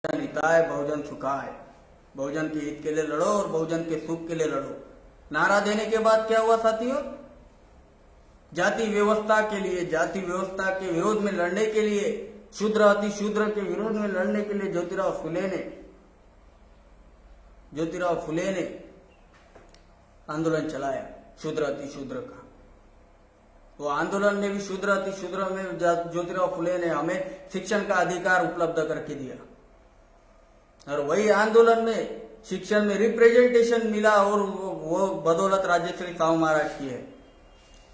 हिताय बहुजन सुखाय, बहुजन के हित के लिए लड़ो और बहुजन के सुख के लिए लड़ो। नारा देने के बाद क्या हुआ साथियों? जाति व्यवस्था के लिए, जाति व्यवस्था के विरोध में लड़ने के लिए, शूद्र अति शूद्र के विरोध में लड़ने के लिए ज्योतिराव फुले ने आंदोलन चलाया शूद्र अति शूद्र का। वो आंदोलन में भी शूद्र अति शूद्र में ज्योतिराव फुले ने हमें शिक्षण का अधिकार उपलब्ध करके दिया, और वही आंदोलन में शिक्षण में रिप्रेजेंटेशन मिला, और वो बदौलत राजश्री साहू महाराज की है।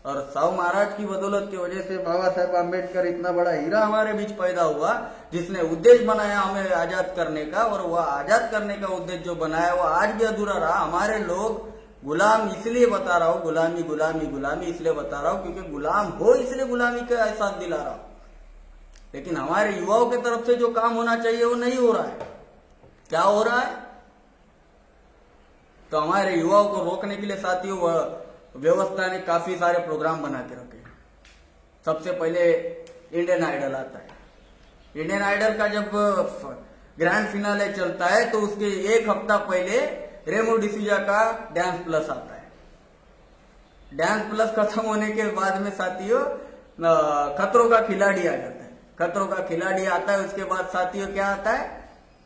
और साहू महाराज की बदौलत की वजह से बाबा साहेब आम्बेडकर इतना बड़ा हीरा हमारे बीच पैदा हुआ, जिसने उद्देश्य बनाया हमें आजाद करने का, और वह आजाद करने का उद्देश्य जो बनाया वो आज भी अधूरा रहा। हमारे लोग गुलाम इसलिए बता रहा हूं, गुलामी गुलामी गुलामी इसलिए बता रहा हूं क्योंकि गुलाम हो इसलिए गुलामी का एहसास दिला रहा हूं। लेकिन हमारे युवाओं की तरफ से जो काम होना चाहिए वो नहीं हो रहा है। क्या हो रहा है? तो हमारे युवाओं को रोकने के लिए साथियों व्यवस्था ने काफी सारे प्रोग्राम बना के रखे। सबसे पहले इंडियन आइडल आता है। इंडियन आइडल का जब ग्रैंड फिनाले चलता है तो उसके एक हफ्ता पहले रेमो डिसूजा का डांस प्लस आता है। डांस प्लस खत्म होने के बाद में साथियों खतरों का खिलाड़ी आ जाता है। खतरों का खिलाड़ी आता है, उसके बाद साथियों क्या आता है?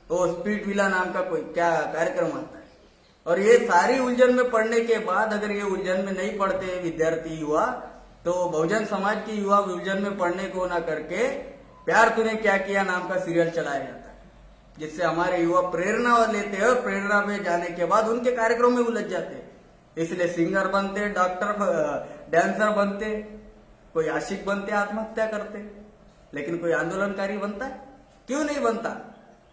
वो स्पीड विला नाम का कोई क्या कार्यक्रम आता है। और ये सारी उलझन में पढ़ने के बाद अगर ये उलझन में नहीं पढ़ते विद्यार्थी युवा, तो बहुजन समाज की युवा उलझन में पढ़ने को ना करके प्यार तूने क्या किया नाम का सीरियल चलाया जाता है, जिससे हमारे युवा प्रेरणा लेते हैं, और प्रेरणा में जाने के बाद उनके कार्यक्रम में उलझ जाते हैं। इसलिए सिंगर बनते, डॉक्टर डांसर बनते, कोई आशिक बनते, आत्महत्या करते। लेकिन कोई आंदोलनकारी बनता है? क्यों नहीं बनता?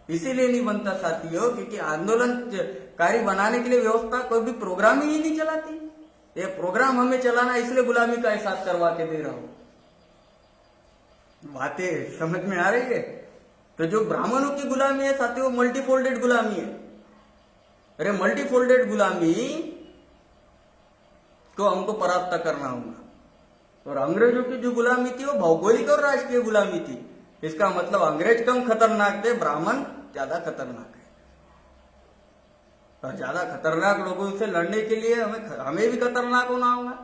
इसीलिए नहीं बनता साथियों क्योंकि आंदोलनकारी बनाने के लिए व्यवस्था कोई भी प्रोग्राम ही नहीं चलाती। ये प्रोग्राम हमें चलाना, इसलिए गुलामी का एहसास करवा के दे रहा हूं। बातें समझ में आ रही है? तो जो ब्राह्मणों की गुलामी है साथियों, मल्टीफोल्डेड गुलामी है। अरे मल्टीफोल्डेड गुलामी को हमको परास्त करना होगा। और अंग्रेजों की जो गुलामी थी वो भौगोलिक और राजकीय गुलामी थी। इसका मतलब अंग्रेज कम खतरनाक थे, ब्राह्मण ज्यादा खतरनाक है। और ज्यादा खतरनाक लोगों से लड़ने के लिए हमें भी खतरनाक होना होगा।